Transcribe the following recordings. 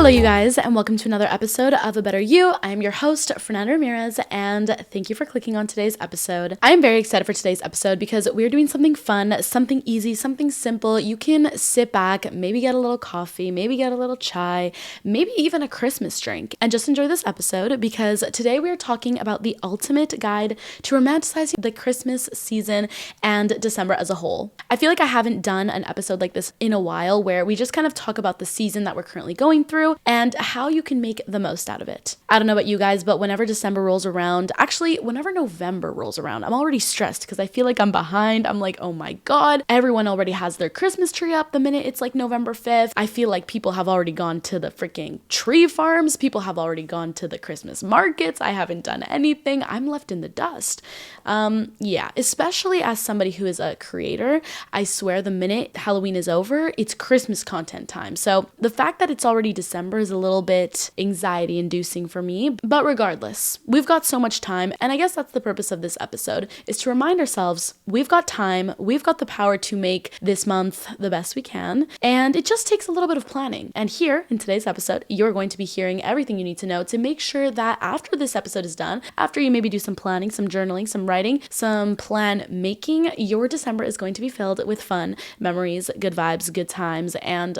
Hello you guys, and welcome to another episode of A Better You. I am your host, Fernanda Ramirez, and thank you for clicking on today's episode. I am very excited for today's episode because we're doing something fun, something easy, something simple. You can sit back, maybe get a little coffee, maybe get a little chai, maybe even a Christmas drink, and just enjoy this episode because today we are talking about the ultimate guide to romanticizing the Christmas season and December as a whole. I feel like I haven't done an episode like this in a while where we just kind of talk about the season that we're currently going through and how you can make the most out of it. I don't know about you guys, but whenever December rolls around, actually, whenever November rolls around, I'm already stressed because I feel like I'm behind. I'm like, oh my God, everyone already has their Christmas tree up the minute it's like November 5th. I feel like people have already gone to the freaking tree farms. People have already gone to the Christmas markets. I haven't done anything. I'm left in the dust. Yeah, especially as somebody who is a creator, I swear the minute Halloween is over, it's Christmas content time. So the fact that it's already December is a little bit anxiety inducing for me, but regardless, we've got so much time. And I guess that's the purpose of this episode, is to remind ourselves we've got time, we've got the power to make this month the best we can. And it just takes a little bit of planning. And here in today's episode, you're going to be hearing everything you need to know to make sure that after this episode is done, after you maybe do some planning, some journaling, some writing, some plan making, your December is going to be filled with fun, memories, good vibes, good times, and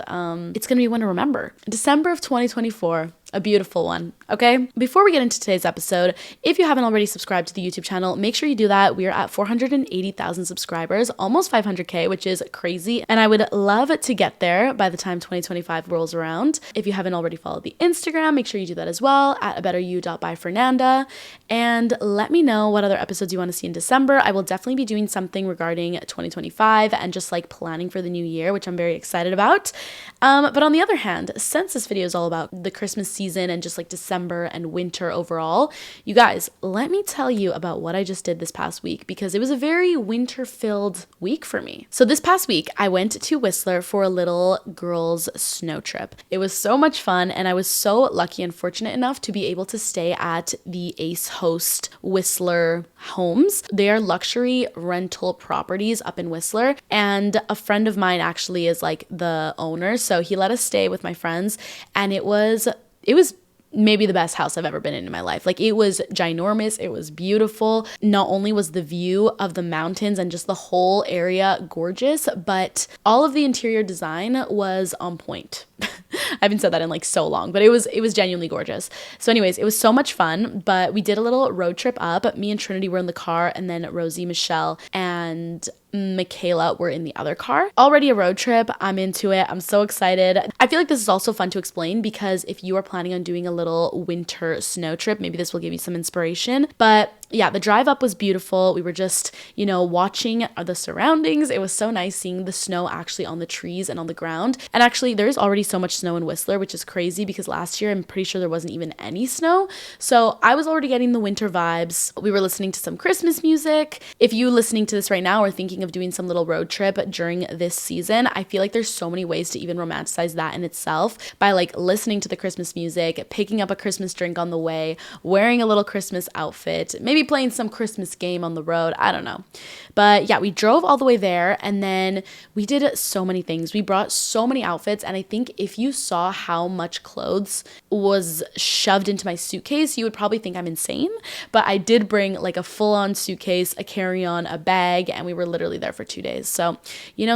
it's going to be one to remember. December of 2024. A beautiful one, okay? Before we get into today's episode, if you haven't already subscribed to the YouTube channel, make sure you do that. We are at 480,000 subscribers, almost 500K, which is crazy. And I would love to get there by the time 2025 rolls around. If you haven't already followed the Instagram, make sure you do that as well, at 𝘈 regarding 2025 and just like planning for the new year, which I'm very excited about. But on the other hand, since this video is all about the Christmas season and just like December and winter overall, you guys, let me tell you about what I just did this past week because it was a very winter-filled week for me. So this past week, I went to Whistler for a little girls' snow trip. It was so much fun, and I was so lucky and fortunate enough to be able to stay at the Ace Host Whistler homes. They are luxury rental properties up in Whistler, and a friend of mine actually is like the owner, so he let us stay with my friends, and it was maybe the best house I've ever been in my life. Like, it was ginormous. It was beautiful. Not only was the view of the mountains and just the whole area gorgeous, but all of the interior design was on point. I haven't said that in like so long, but it was genuinely gorgeous. So anyways, it was so much fun, but we did a little road trip up. Me and Trinity were in the car, and then Rosie, Michelle, and Michaela were in the other car. Already a road trip. I'm into it. I'm so excited. I feel like this is also fun to explain because if you are planning on doing a little winter snow trip, maybe this will give you some inspiration. But yeah, the drive up was beautiful. We were just, watching the surroundings. It was so nice seeing the snow actually on the trees and on the ground. And actually, there's already so much snow in Whistler, which is crazy because last year I'm pretty sure there wasn't even any snow. So I was already getting the winter vibes. We were listening to some Christmas music. If you listening to this right now are thinking of doing some little road trip during this season, I feel like there's so many ways to even romanticize that in itself by like listening to the Christmas music, picking up a Christmas drink on the way, wearing a little Christmas outfit, maybe playing some Christmas game on the road. I don't know. But yeah, we drove all the way there, and then we did so many things. We brought so many outfits, and I think if you saw how much clothes was shoved into my suitcase, you would probably think I'm insane. But I did bring like a full-on suitcase, a carry-on, a bag, and we were literally there for 2 days. So,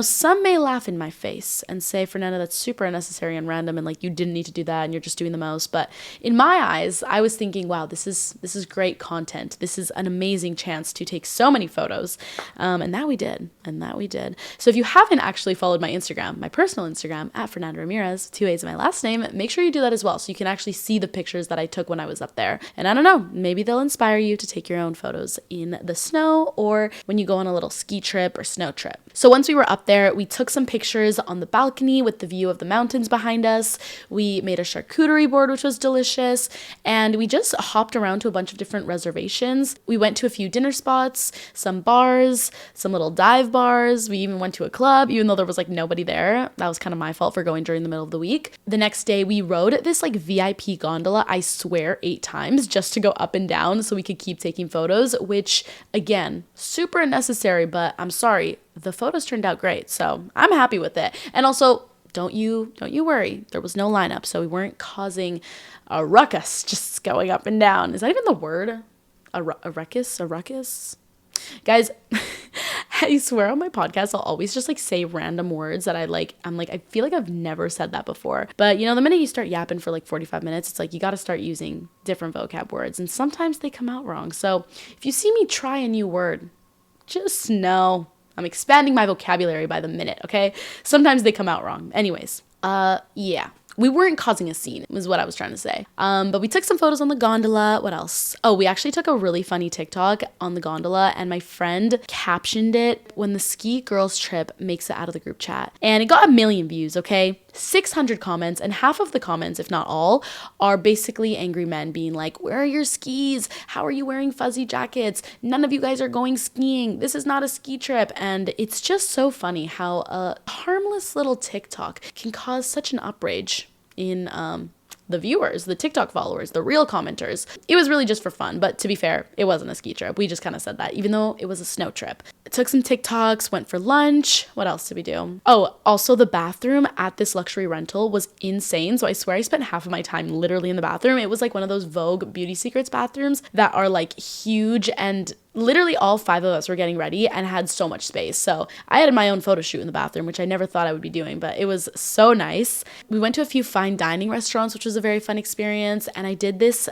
some may laugh in my face and say, Fernanda, that's super unnecessary and random, and like you didn't need to do that, and you're just doing the most. But in my eyes, I was thinking, wow, this is great content. This is an amazing chance to take so many photos. And that we did. So if you haven't actually followed my Instagram, my personal Instagram, at Fernanda Ramirez, 2 A's in my last name, make sure you do that as well so you can actually see the pictures that I took when I was up there. And I don't know, maybe they'll inspire you to take your own photos in the snow or when you go on a little ski trip or snow trip. So once we were up there, we took some pictures on the balcony with the view of the mountains behind us. We made a charcuterie board, which was delicious. And we just hopped around to a bunch of different reservations. We went to a few dinner spots, some bars, some little dive bars. We even went to a club, even though there was like nobody there. That was kind of my fault for going during the middle of the week. The next day we rode this like VIP gondola, I swear 8 times, just to go up and down so we could keep taking photos, which again, super unnecessary, but I'm sorry, the photos turned out great. So I'm happy with it. And also don't you worry. There was no lineup, so we weren't causing a ruckus just going up and down. Is that even the word? A ruckus? Guys, I swear on my podcast, I'll always just like say random words that I feel like I've never said that before. But you know, the minute you start yapping for like 45 minutes, it's like you got to start using different vocab words, and sometimes they come out wrong. So if you see me try a new word, just know I'm expanding my vocabulary by the minute, okay? Sometimes they come out wrong. Anyways, yeah. We weren't causing a scene, was what I was trying to say. But we took some photos on the gondola. What else? Oh, we actually took a really funny TikTok on the gondola, and my friend captioned it, "When the ski girls trip makes it out of the group chat." And it got 1 million views, okay? 600 comments, and half of the comments, if not all, are basically angry men being like, "Where are your skis? How are you wearing fuzzy jackets? None of you guys are going skiing. This is not a ski trip." And it's just so funny how a harmless little TikTok can cause such an outrage in the viewers, the TikTok followers, the real commenters. It was really just for fun, but to be fair, it wasn't a ski trip. We just kind of said that, even though it was a snow trip. Took some TikToks, went for lunch. What else did we do? Oh, also the bathroom at this luxury rental was insane. So I swear I spent half of my time literally in the bathroom. It was like one of those Vogue Beauty Secrets bathrooms that are like huge, and literally all 5 of us were getting ready and had so much space. So I had my own photo shoot in the bathroom, which I never thought I would be doing, but it was so nice. We went to a few fine dining restaurants, which was a very fun experience. And I did this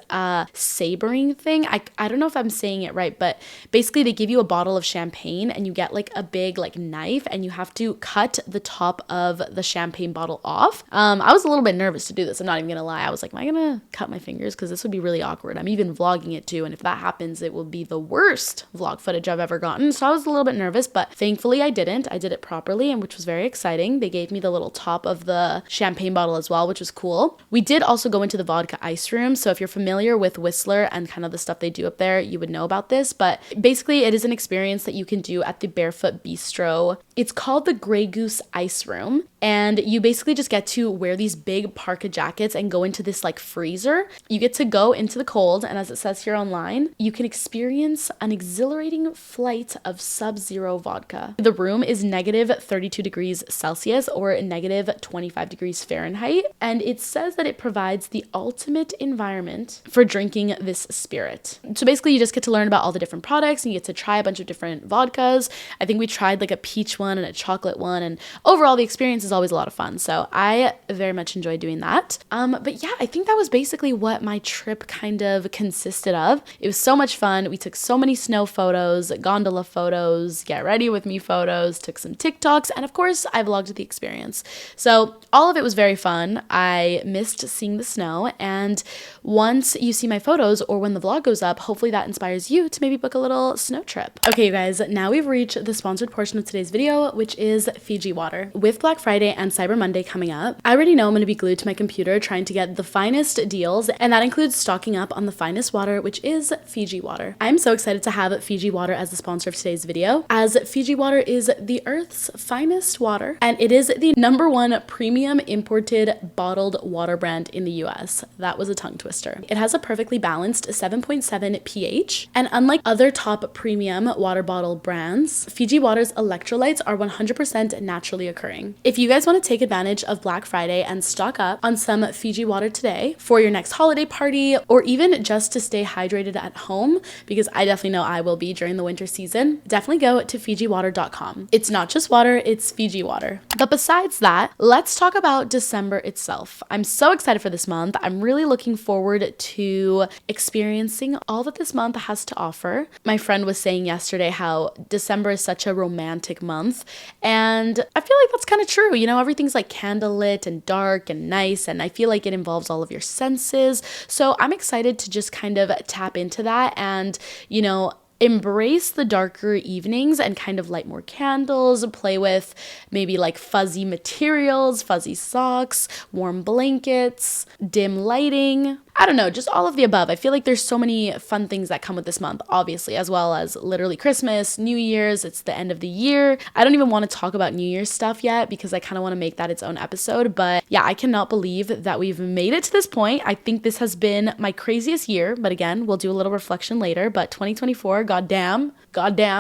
sabering thing. I don't know if I'm saying it right, but basically they give you a bottle of champagne and you get like a big like knife and you have to cut the top of the champagne bottle off. I was a little bit nervous to do this. I'm not even gonna lie. I was like, am I gonna cut my fingers? Because this would be really awkward. I'm even vlogging it too. And if that happens, it will be the worst vlog footage I've ever gotten. So I was a little bit nervous, but thankfully I didn't. I did it properly, and which was very exciting. They gave me the little top of the champagne bottle as well, which was cool. We did also go into the vodka ice room. So if you're familiar with Whistler and kind of the stuff they do up there, you would know about this. But basically it is an experience that you can do at the Barefoot Bistro. It's called the Grey Goose Ice Room. And you basically just get to wear these big parka jackets and go into this like freezer. You get to go into the cold, and as it says here online, you can experience an exhilarating flight of sub-zero vodka. The room is negative 32 degrees Celsius or negative 25 degrees Fahrenheit, and it says that it provides the ultimate environment for drinking this spirit. So basically you just get to learn about all the different products, and you get to try a bunch of different vodkas. I think we tried like a peach one and a chocolate one, and overall the experience is always a lot of fun. So I very much enjoyed doing that. But yeah, I think that was basically what my trip kind of consisted of. It was so much fun. We took so many snow photos, gondola photos, get ready with me photos, took some TikToks, and of course I vlogged the experience. So all of it was very fun. I missed seeing the snow, and once you see my photos or when the vlog goes up, hopefully that inspires you to maybe book a little snow trip. Okay, you guys, now we've reached the sponsored portion of today's video, which is Fiji Water. With Black Friday and Cyber Monday coming up, I already know I'm going to be glued to my computer trying to get the finest deals, and that includes stocking up on the finest water, which is Fiji Water. I'm so excited to have Fiji Water as the sponsor of today's video, as Fiji Water is the Earth's finest water, and it is the #1 premium imported bottled water brand in the US. That was a tongue twister. It has a perfectly balanced 7.7 pH, and unlike other top premium water bottle brands, Fiji Water's electrolytes are 100% naturally occurring. If you guys want to take advantage of Black Friday and stock up on some Fiji Water today for your next holiday party, or even just to stay hydrated at home, because I definitely know I will be during the winter season, definitely go to FijiWater.com. It's not just water, it's Fiji Water. But besides that, let's talk about December itself. I'm so excited for this month. I'm really looking forward to experiencing all that this month has to offer. My friend was saying yesterday how December is such a romantic month, and I feel like that's kind of true. You know, everything's like candlelit and dark and nice, and I feel like it involves all of your senses. So I'm excited to just kind of tap into that and, you know, embrace the darker evenings and kind of light more candles, play with maybe like fuzzy materials, fuzzy socks, warm blankets, dim lighting. I don't know, just all of the above. I feel like there's so many fun things that come with this month, obviously, as well as literally Christmas, New Year's, it's the end of the year. I don't even want to talk about New Year's stuff yet because I kind of want to make that its own episode. But yeah, I cannot believe that we've made it to this point. I think this has been my craziest year, but again, we'll do a little reflection later. But 2024, goddamn,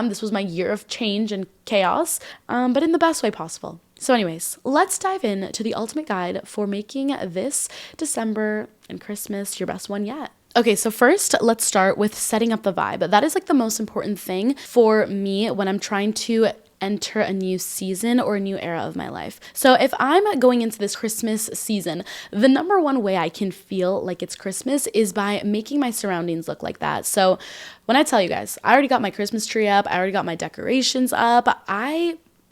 this was my year of change and chaos, but in the best way possible. So anyways, let's dive in to the ultimate guide for making this December and Christmas your best one yet. Okay, so first, let's start with setting up the vibe. That is like the most important thing for me when I'm trying to enter a new season or a new era of my life. So if I'm going into this Christmas season, the number one way I can feel like it's Christmas is by making my surroundings look like that. So when I tell you guys, I already got my Christmas tree up, I already got my decorations up,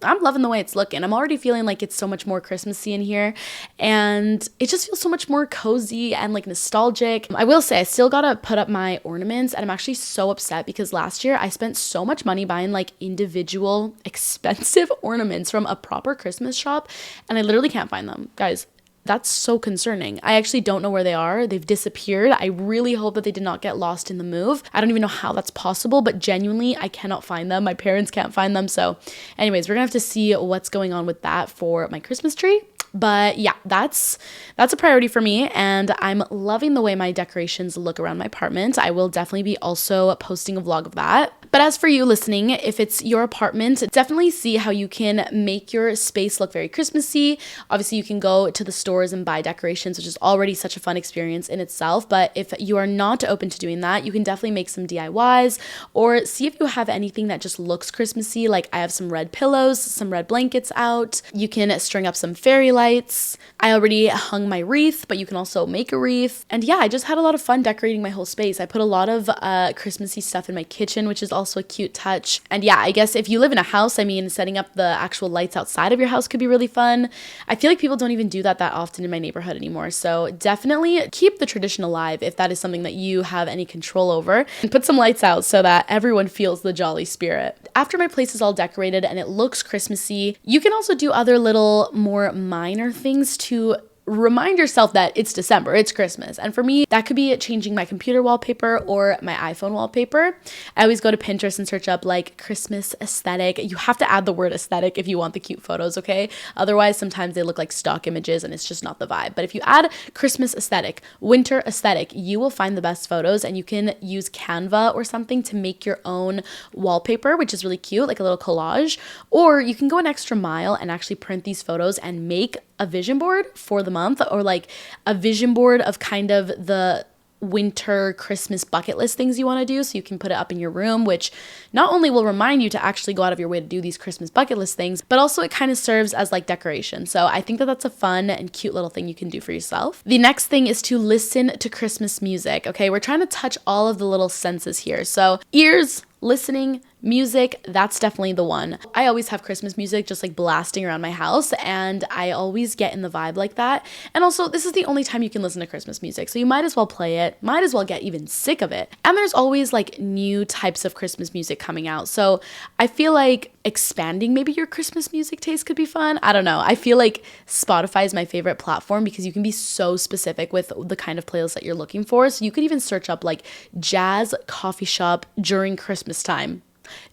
I'm loving the way it's looking. I'm already feeling like it's so much more Christmassy in here, and it just feels so much more cozy and like nostalgic. I will say I still gotta put up my ornaments, and I'm actually so upset because last year I spent so much money buying like individual expensive ornaments from a proper Christmas shop, and I literally can't find them. Guys, that's so concerning. I actually don't know where they are. They've disappeared. I really hope that they did not get lost in the move. I don't even know how that's possible, but genuinely, I cannot find them. My parents can't find them. So anyways, we're gonna have to see what's going on with that for my Christmas tree. But yeah, that's a priority for me, and I'm loving the way my decorations look around my apartment. I will definitely be also posting a vlog of that. But as for you listening, if it's your apartment, definitely see how you can make your space look very Christmassy. Obviously, you can go to the stores and buy decorations, which is already such a fun experience in itself. But if you are not open to doing that, you can definitely make some DIYs or see if you have anything that just looks Christmassy. Like I have some red pillows, some red blankets out. You can string up some fairy lights. I already hung my wreath, but you can also make a wreath. And yeah, I just had a lot of fun decorating my whole space. I put a lot of Christmassy stuff in my kitchen, which is also a cute touch. And yeah, I guess if you live in a house, I mean, setting up the actual lights outside of your house could be really fun. I feel like people don't even do that often in my neighborhood anymore. So definitely keep the tradition alive if that is something that you have any control over, and put some lights out so that everyone feels the jolly spirit. After my place is all decorated and it looks Christmassy, you can also do other little more minor things to remind yourself that it's December, it's Christmas. And for me, that could be changing my computer wallpaper or my iPhone wallpaper. I always go to Pinterest and search up like Christmas aesthetic. You have to add the word aesthetic if you want the cute photos, okay? Otherwise, sometimes they look like stock images and it's just not the vibe. But if you add Christmas aesthetic, winter aesthetic, you will find the best photos, and you can use Canva or something to make your own wallpaper, which is really cute, like a little collage. Or you can go an extra mile and actually print these photos and make a vision board for the month, or like a vision board of kind of the winter Christmas bucket list things you want to do, so you can put it up in your room, which not only will remind you to actually go out of your way to do these Christmas bucket list things, but also it kind of serves as like decoration. So I think that that's a fun and cute little thing you can do for yourself. The next thing is to listen to Christmas music. Okay, we're trying to touch all of the little senses here. So ears, listening, music, that's definitely the one. I always have Christmas music just like blasting around my house, and I always get in the vibe like that. And also, this is the only time you can listen to Christmas music, so you might as well play it, might as well get even sick of it. And there's always like new types of Christmas music coming out, so I feel like expanding maybe your Christmas music taste could be fun. I don't know. I feel like Spotify is my favorite platform because you can be so specific with the kind of playlist that you're looking for. So you could even search up like jazz coffee shop during Christmas time,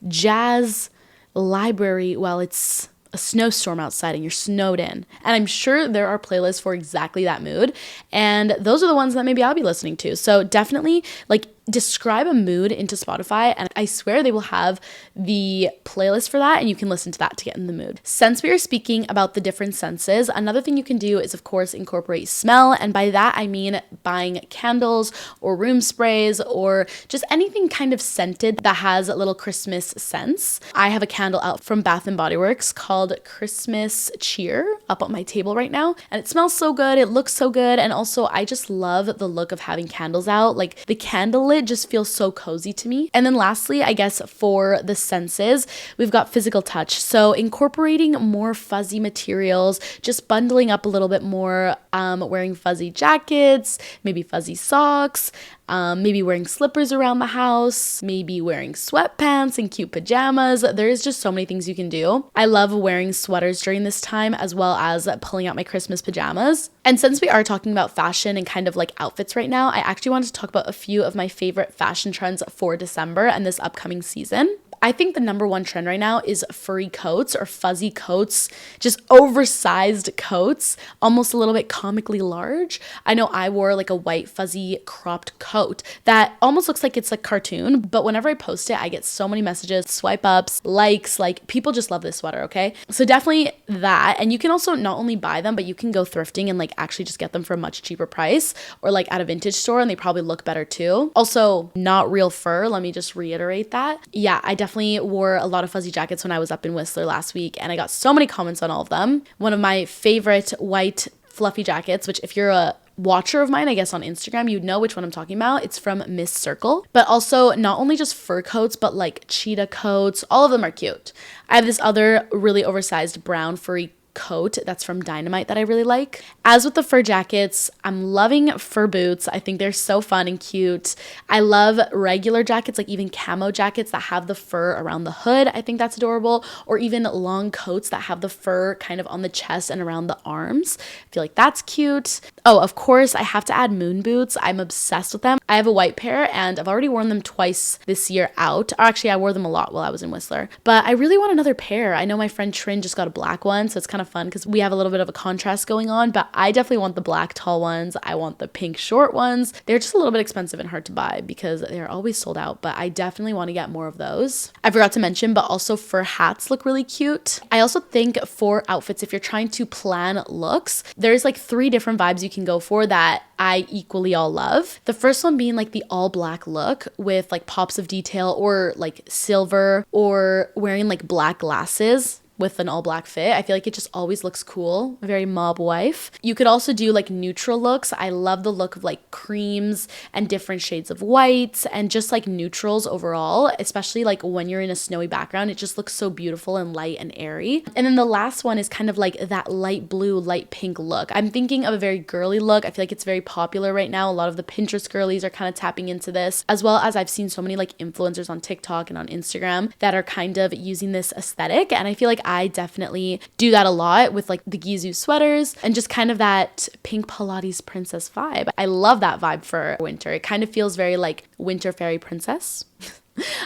jazz library while it's a snowstorm outside and you're snowed in. And I'm sure there are playlists for exactly that mood. And those are the ones that maybe I'll be listening to. So definitely like describe a mood into Spotify, and I swear they will have the playlist for that, and you can listen to that to get in the mood. Since we are speaking about the different senses, another thing you can do is, of course, incorporate smell. And by that, I mean buying candles or room sprays or just anything kind of scented that has a little Christmas scents. I have a candle out from Bath & Body Works called Christmas Cheer up on my table right now, and it smells so good. It looks so good. And also, I just love the look of having candles out. Like the candle lit just feels so cozy to me. And then lastly, I guess for the senses, we've got physical touch. So incorporating more fuzzy materials, just bundling up a little bit more, wearing fuzzy jackets, maybe fuzzy socks, maybe wearing slippers around the house, maybe wearing sweatpants and cute pajamas. There's just so many things you can do. I love wearing sweaters during this time, as well as pulling out my Christmas pajamas. And since we are talking about fashion and kind of like outfits right now, I actually wanted to talk about a few of my favorite fashion trends for December and this upcoming season. I think the number one trend right now is furry coats or fuzzy coats, just oversized coats, almost a little bit comically large. I know I wore like a white fuzzy cropped coat that almost looks like it's a cartoon, but whenever I post it, I get so many messages, swipe ups, likes, like people just love this sweater, okay? So definitely that. And you can also not only buy them, but you can go thrifting and like actually just get them for a much cheaper price or like at a vintage store, and they probably look better too. Also, not real fur. Let me just reiterate that. Yeah, I definitely wore a lot of fuzzy jackets when I was up in Whistler last week, and I got so many comments on all of them. One of my favorite white fluffy jackets, which if you're a watcher of mine, I guess on Instagram, you'd know which one I'm talking about. It's from Miss Circle. But also not only just fur coats, but like cheetah coats. All of them are cute. I have this other really oversized brown furry coat that's from Dynamite that I really like. As with the fur jackets, I'm loving fur boots. I think they're so fun and cute. I love regular jackets, like even camo jackets that have the fur around the hood. I think that's adorable. Or even long coats that have the fur kind of on the chest and around the arms. I feel like that's cute. Oh, of course, I have to add moon boots. I'm obsessed with them. I have a white pair and I've already worn them twice this year out. Or actually, I wore them a lot while I was in Whistler. But I really want another pair. I know my friend Trin just got a black one, so it's kind of fun because we have a little bit of a contrast going on, but I definitely want the black tall ones. I want the pink short ones. They're just a little bit expensive and hard to buy because they're always sold out, but I definitely want to get more of those. I forgot to mention, but also fur hats look really cute. I also think for outfits, if you're trying to plan looks, there's like 3 different vibes you can go for that I equally all love. The first one being like the all black look with like pops of detail or like silver, or wearing like black glasses with an all black fit. I feel like it just always looks cool. Very mob wife. You could also do like neutral looks. I love the look of like creams and different shades of whites and just like neutrals overall, especially like when you're in a snowy background. It just looks so beautiful and light and airy. And then the last one is kind of like that light blue, light pink look. I'm thinking of a very girly look. I feel like it's very popular right now. A lot of the Pinterest girlies are kind of tapping into this, as well as I've seen so many like influencers on TikTok and on Instagram that are kind of using this aesthetic. And I feel like I definitely do that a lot with like the 𝘠𝘶 sweaters and just kind of that pink Pilates princess vibe. I love that vibe for winter. It kind of feels very like winter fairy princess.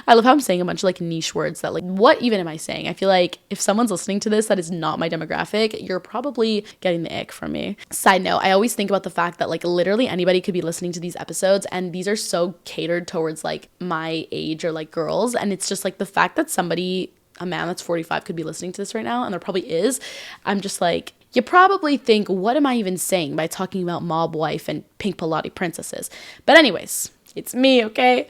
I love how I'm saying a bunch of like niche words that like, what even am I saying? I feel like if someone's listening to this that is not my demographic, you're probably getting the ick from me. Side note, I always think about the fact that like literally anybody could be listening to these episodes, and these are so catered towards like my age or like girls. And it's just like the fact that a man that's 45 could be listening to this right now, and there probably is. I'm just like, you probably think, what am I even saying by talking about mob wife and pink Pilates princesses? But anyways, it's me, okay?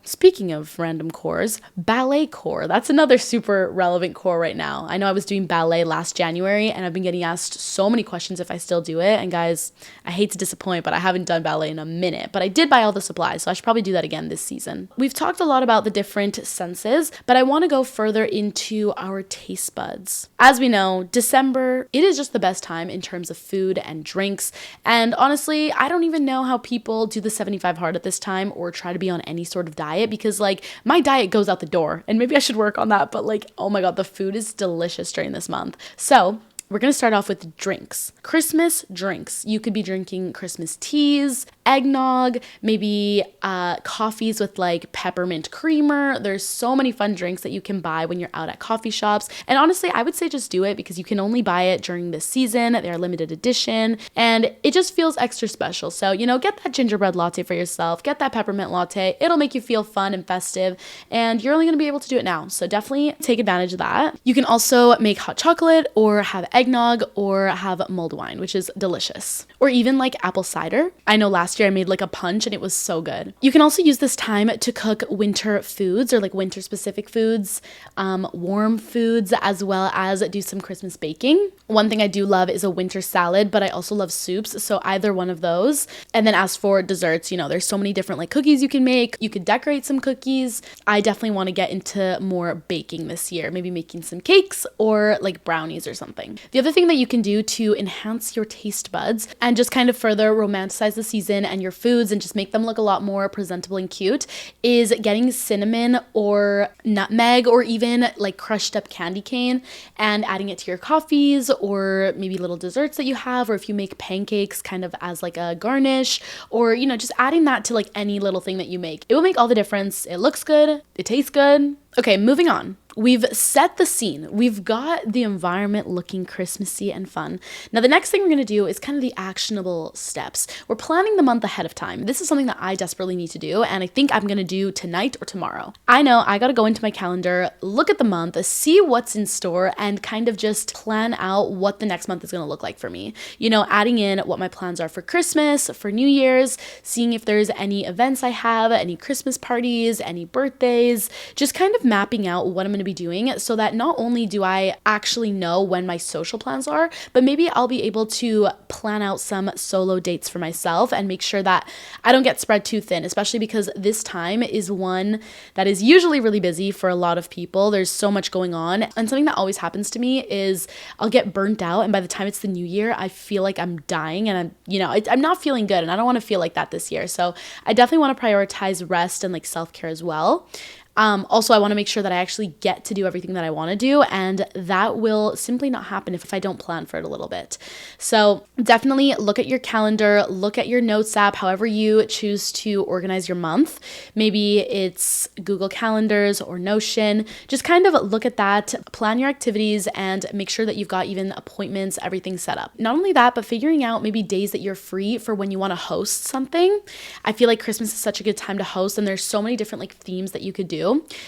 Speaking of random cores, ballet core. That's another super relevant core right now. I know I was doing ballet last January, and I've been getting asked so many questions if I still do it. And guys, I hate to disappoint, but I haven't done ballet in a minute. But I did buy all the supplies, so I should probably do that again this season. We've talked a lot about the different senses, but I want to go further into our taste buds. As we know, December, it is just the best time in terms of food and drinks. And honestly, I don't even know how people do the 75 hard at this time or try to be on any sort of diet, because like my diet goes out the door, and maybe I should work on that, but like, oh my God, the food is delicious during this month. So we're going to start off with drinks. Christmas drinks. You could be drinking Christmas teas, eggnog, maybe coffees with like peppermint creamer. There's so many fun drinks that you can buy when you're out at coffee shops. And honestly, I would say just do it because you can only buy it during this season. They're limited edition and it just feels extra special. So, you know, get that gingerbread latte for yourself, get that peppermint latte. It'll make you feel fun and festive, and you're only going to be able to do it now. So definitely take advantage of that. You can also make hot chocolate or have eggnog or have mulled wine, which is delicious. Or even like apple cider. I know last year I made like a punch and it was so good. You can also use this time to cook winter foods or like winter specific foods, warm foods, as well as do some Christmas baking. One thing I do love is a winter salad, but I also love soups. So either one of those. And then as for desserts, you know, there's so many different like cookies you can make. You could decorate some cookies. I definitely want to get into more baking this year, maybe making some cakes or like brownies or something. The other thing that you can do to enhance your taste buds and just kind of further romanticize the season kitchen and your foods and just make them look a lot more presentable and cute is getting cinnamon or nutmeg or even like crushed up candy cane and adding it to your coffees or maybe little desserts that you have, or if you make pancakes kind of as like a garnish, or just adding that to like any little thing that you make. It will make all the difference. It looks good, it tastes good. Okay, moving on. We've set the scene. We've got the environment looking Christmassy and fun. Now, the next thing we're gonna do is kind of the actionable steps. We're planning the month ahead of time. This is something that I desperately need to do, and I think I'm gonna do tonight or tomorrow. I know I gotta go into my calendar, look at the month, see what's in store, and kind of just plan out what the next month is gonna look like for me. Adding in what my plans are for Christmas, for New Year's, seeing if there's any events I have, any Christmas parties, any birthdays, just kind of mapping out what I'm gonna be doing so that not only do I actually know when my social plans are, but maybe I'll be able to plan out some solo dates for myself and make sure that I don't get spread too thin, especially because this time is one that is usually really busy for a lot of people. There's so much going on, and something that always happens to me is I'll get burnt out, and by the time it's the new year, I feel like I'm dying and I'm not feeling good, and I don't want to feel like that this year. So I definitely want to prioritize rest and like self-care as well. Also, I want to make sure that I actually get to do everything that I want to do, and that will simply not happen if I don't plan for it a little bit. So definitely look at your calendar, look at your notes app, however you choose to organize your month. Maybe it's Google Calendars or Notion. Just kind of look at that, plan your activities, and make sure that you've got even appointments, everything set up. Not only that, but figuring out maybe days that you're free for when you want to host something. I feel like Christmas is such a good time to host, and there's so many different like themes that you could do.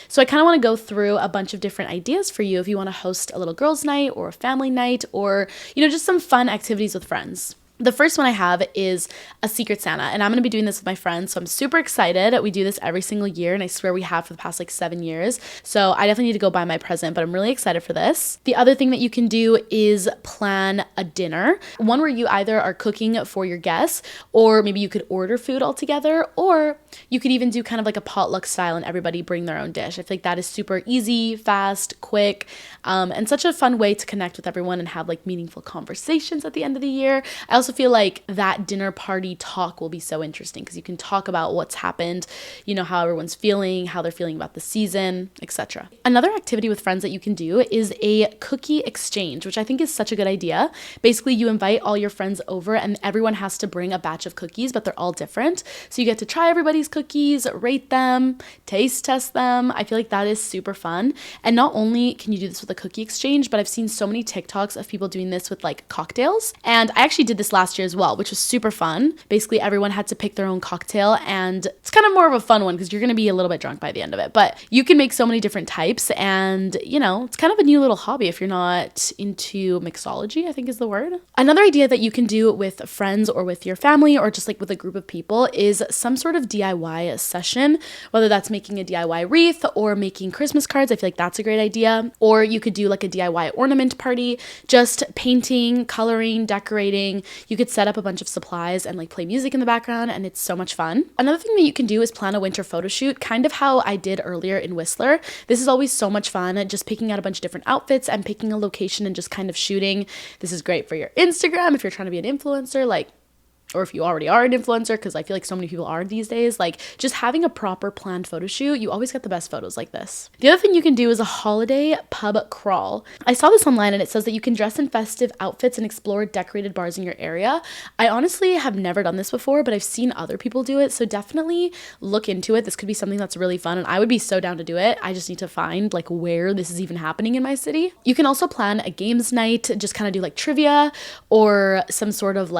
So I kind of want to go through a bunch of different ideas for you if you want to host a little girls' night or a family night, or just some fun activities with friends. The first one I have is a Secret Santa, and I'm going to be doing this with my friends, so I'm super excited. We do this every single year, and I swear we have for the past 7 years, so I definitely need to go buy my present, but I'm really excited for this. The other thing that you can do is plan a dinner, one where you either are cooking for your guests, or maybe you could order food all together, or you could even do kind of like a potluck style and everybody bring their own dish. I feel like that is super easy, fast, quick, and such a fun way to connect with everyone and have like meaningful conversations at the end of the year. I also feel like that dinner party talk will be so interesting because you can talk about what's happened, how everyone's feeling, how they're feeling about the season, etc. Another activity with friends that you can do is a cookie exchange, which I think is such a good idea. Basically, you invite all your friends over and everyone has to bring a batch of cookies, but they're all different. So you get to try everybody's cookies, rate them, taste test them. I feel like that is super fun. And not only can you do this with a cookie exchange, but I've seen so many TikToks of people doing this with like cocktails. And I actually did this last year as well, which was super fun. Basically, everyone had to pick their own cocktail, and it's kind of more of a fun one because you're going to be a little bit drunk by the end of it. But you can make so many different types, and it's kind of a new little hobby if you're not into mixology, I think is the word. Another idea that you can do with friends or with your family or just like with a group of people is some sort of DIY session, whether that's making a DIY wreath or making Christmas cards. I feel like that's a great idea. Or you could do like a DIY ornament party, just painting, coloring, decorating. You could set up a bunch of supplies and like play music in the background, and it's so much fun. Another thing that you can do is plan a winter photo shoot, kind of how I did earlier in Whistler. This is always so much fun, just picking out a bunch of different outfits and picking a location and just kind of shooting. This is great for your Instagram if you're trying to be an influencer, or if you already are an influencer, because I feel like so many people are these days, just having a proper planned photo shoot, you always get the best photos like this. The other thing you can do is a holiday pub crawl. I saw this online and it says that you can dress in festive outfits and explore decorated bars in your area. I honestly have never done this before, but I've seen other people do it, so definitely look into it. This could be something that's really fun, and I would be so down to do it. I just need to find where this is even happening in my city. You can also plan a games night, just kind of do trivia or some sort of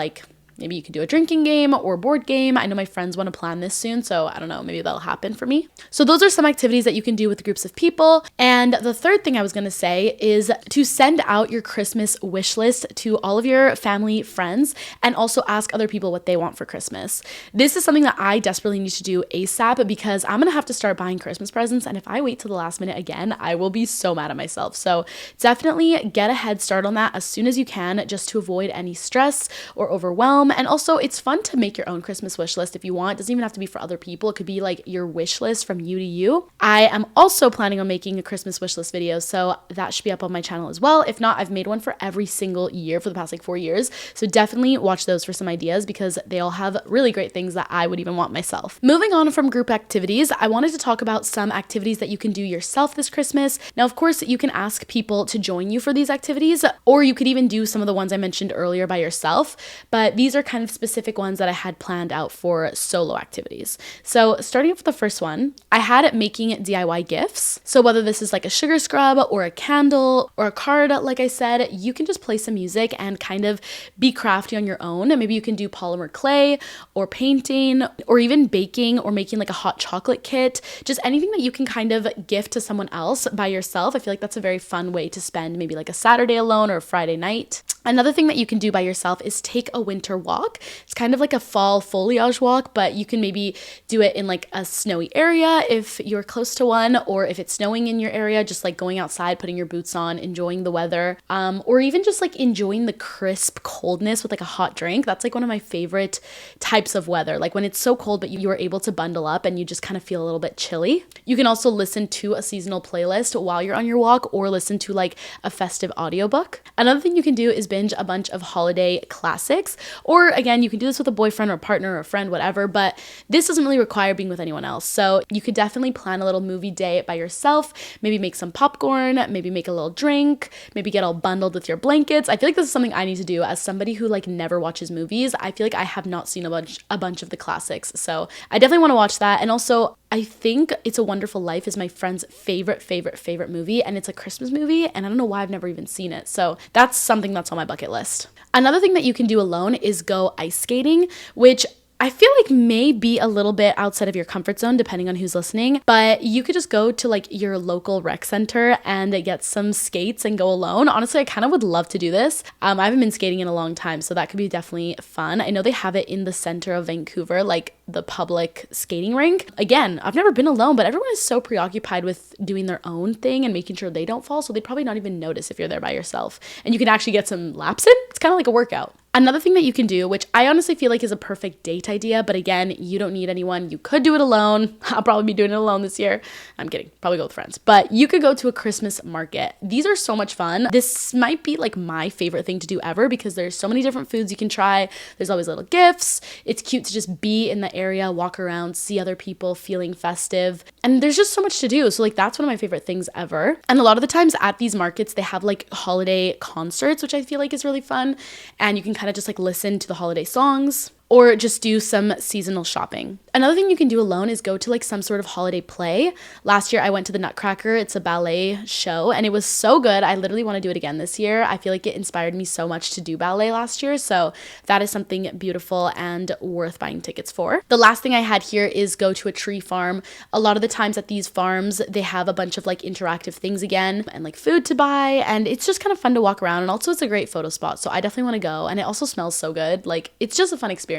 maybe you could do a drinking game or board game. I know my friends want to plan this soon, so I don't know, maybe that'll happen for me. So those are some activities that you can do with groups of people. And the third thing I was going to say is to send out your Christmas wish list to all of your family, friends, and also ask other people what they want for Christmas. This is something that I desperately need to do ASAP because I'm going to have to start buying Christmas presents, and if I wait till the last minute again, I will be so mad at myself. So definitely get a head start on that as soon as you can, just to avoid any stress or overwhelm And also it's fun to make your own Christmas wish list if you want. It doesn't even have to be for other people. It could be like your wish list from you to you. I am also planning on making a Christmas wish list video, so that should be up on my channel as well. If not, I've made one for every single year for the past like 4 years. So definitely watch those for some ideas because they all have really great things that I would even want myself. Moving on from group activities, I wanted to talk about some activities that you can do yourself this Christmas. Now, of course, you can ask people to join you for these activities, or you could even do some of the ones I mentioned earlier by yourself, but these are kind of specific ones that I had planned out for solo activities. So starting off with the first one, I had it making DIY gifts. So whether this is like a sugar scrub or a candle or a card, like I said, you can just play some music and kind of be crafty on your own. And maybe you can do polymer clay or painting or even baking or making like a hot chocolate kit, just anything that you can kind of gift to someone else by yourself. I feel like that's a very fun way to spend maybe like a Saturday alone or a Friday night. Another thing that you can do by yourself is take a winter walk. It's kind of like a fall foliage walk, but you can maybe do it in like a snowy area if you're close to one, or if it's snowing in your area, just like going outside, putting your boots on, enjoying the weather, or even just like enjoying the crisp coldness with like a hot drink. That's like one of my favorite types of weather, like when it's so cold but you are able to bundle up and you just kind of feel a little bit chilly. You can also listen to a seasonal playlist while you're on your walk, or listen to like a festive audiobook. Another thing you can do is binge a bunch of holiday classics, or again, you can do this with a boyfriend or partner or a friend, whatever, but this doesn't really require being with anyone else. So you could definitely plan a little movie day by yourself, maybe make some popcorn, maybe make a little drink, maybe get all bundled with your blankets. I feel like this is something I need to do as somebody who like never watches movies. I feel like I have not seen a bunch of the classics, so I definitely want to watch that. And also, I think It's a Wonderful Life is my friend's favorite movie, and it's a Christmas movie, and I don't know why I've never even seen it. So that's something that's on my bucket list. Another thing that you can do alone is go ice skating, which I feel like may be a little bit outside of your comfort zone depending on who's listening, but you could just go to like your local rec center and get some skates and go alone. Honestly, I kind of would love to do this. I haven't been skating in a long time, so that could be definitely fun. I know they have it in the center of Vancouver, like the public skating rink. Again, I've never been alone, but everyone is so preoccupied with doing their own thing and making sure they don't fall, so they'd probably not even notice if you're there by yourself. And you can actually get some laps in. It's kind of like a workout. Another thing that you can do, which I honestly feel like is a perfect date idea, but again, you don't need anyone. You could do it alone. I'll probably be doing it alone this year. I'm kidding. Probably go with friends. But you could go to a Christmas market. These are so much fun. This might be like my favorite thing to do ever because there's so many different foods you can try. There's always little gifts. It's cute to just be in the area, walk around, see other people feeling festive. And there's just so much to do. So like that's one of my favorite things ever. And a lot of the times at these markets, they have like holiday concerts, which I feel like is really fun. And you can kind of just like listen to the holiday songs or just do some seasonal shopping. Another thing you can do alone is go to like some sort of holiday play. Last year I went to the Nutcracker. It's a ballet show and it was so good. I literally want to do it again this year. I feel like it inspired me so much to do ballet last year. So that is something beautiful and worth buying tickets for. The last thing I had here is go to a tree farm. A lot of the times at these farms, they have a bunch of like interactive things again and like food to buy. And it's just kind of fun to walk around. And also it's a great photo spot. So I definitely want to go. And it also smells so good. Like it's just a fun experience.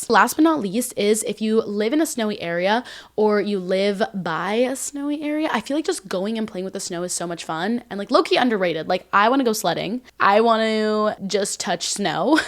Last but not least is if you live in a snowy area or you live by a snowy area, I feel like just going and playing with the snow is so much fun and like low-key underrated. Like I want to go sledding. I want to just touch snow.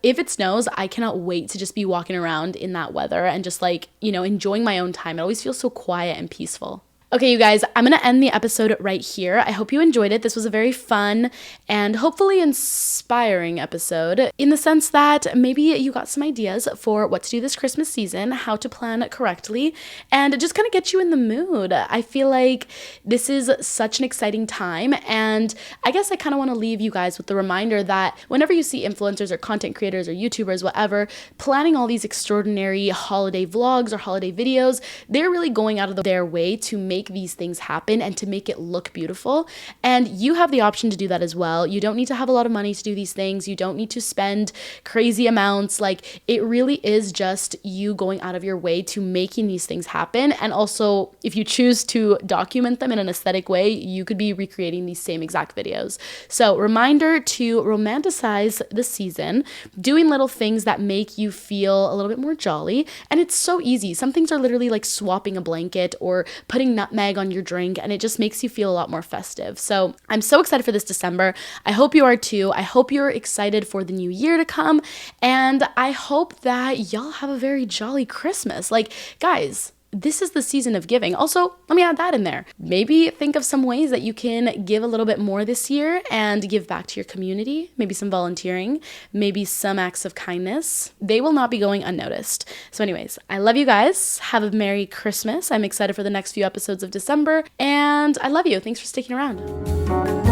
If it snows, I cannot wait to just be walking around in that weather and just like, you know, enjoying my own time. It always feels so quiet and peaceful. Okay, you guys, I'm going to end the episode right here. I hope you enjoyed it. This was a very fun and hopefully inspiring episode in the sense that maybe you got some ideas for what to do this Christmas season, how to plan correctly, and just kind of get you in the mood. I feel like this is such an exciting time, and I guess I kind of want to leave you guys with the reminder that whenever you see influencers or content creators or YouTubers, whatever, planning all these extraordinary holiday vlogs or holiday videos, they're really going out of their way to make these things happen and to make it look beautiful. And you have the option to do that as well. You don't need to have a lot of money to do these things. You don't need to spend crazy amounts. Like it really is just you going out of your way to making these things happen. And also, if you choose to document them in an aesthetic way, you could be recreating these same exact videos. So reminder to romanticize the season, doing little things that make you feel a little bit more jolly. And it's so easy. Some things are literally like swapping a blanket or putting nutmeg on your drink, and it just makes you feel a lot more festive. So I'm so excited for this December. I hope you are too. I hope hope you're excited for the new year to come, and I hope that y'all have a very jolly Christmas. Like, guys, this is the season of giving. Also, let me add that in there. Maybe think of some ways that you can give a little bit more this year and give back to your community. Maybe some volunteering, maybe some acts of kindness. They will not be going unnoticed. So anyways, I love you guys. Have a Merry Christmas. I'm excited for the next few episodes of December, and I love you. Thanks for sticking around.